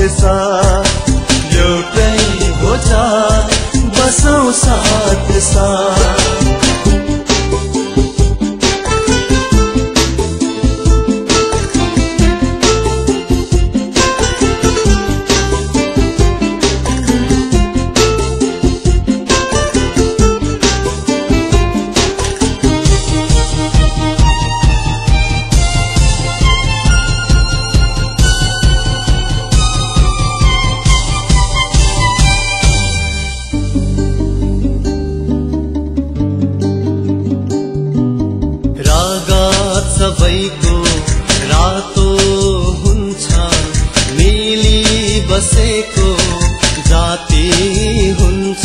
साथ एउटै हो जात बसौं साथ साथ। सबैको रातो हुन्छ मिली बसेको जाति हुन्छ।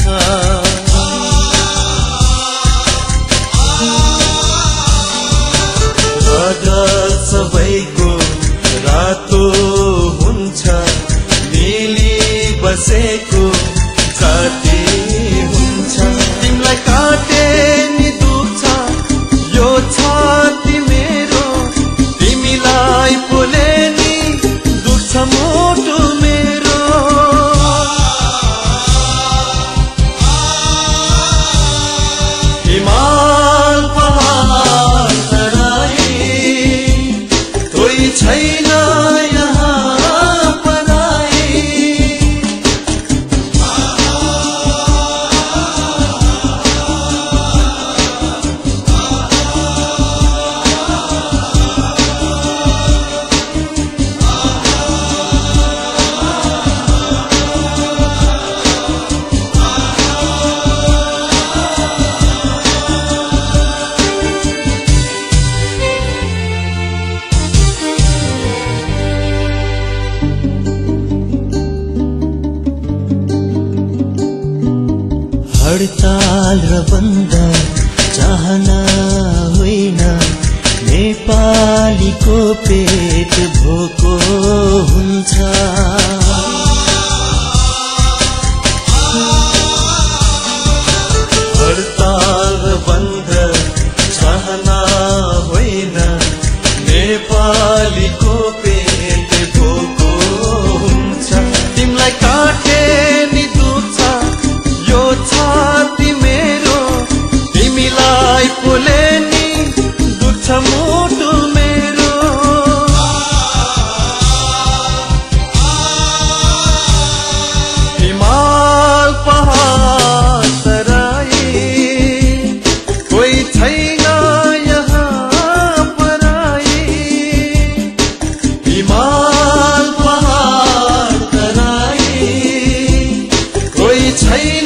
रगत सबैको रातो हुन्छ मिली बसेको जाति हुन्छ। तिमीलाई काटे नि दुख्छ यो छाती मेरो, तिमीलाई बोले नि दुख्छ मोटो मेरो। हिमाल पहाड तराई कोही छैन यहाँ पराई। हडताल र बन्द चाहना होइन, नेपालीको पेट भोको हुन्छ। हडताल र बन्द चाहना होइन, नेपालीको पेट भोको हुन्छ। तिमीलाई काटे नि दुख्छ यो छाती मेरो, तिमीलाई बोले नि दुख्छ मोटो मेरो। हिमाल पहाड तराई कोही छैन यहाँ पराई। हिमाल पहाड तराई कोही छैन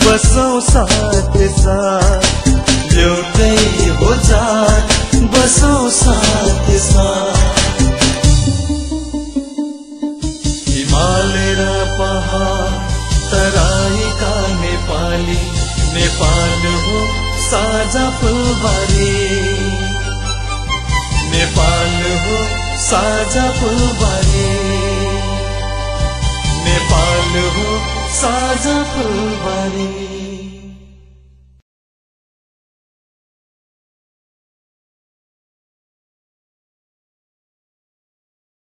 बसौं साथ साथ, एउटै हो जात बसौं साथ साथ। हिमालय र पहाड तराईका नेपाली, नेपाल हो साझा फुलबारी। नेपाल हो साझा फुलबारी, नेपाल हो साझा फुलबारी।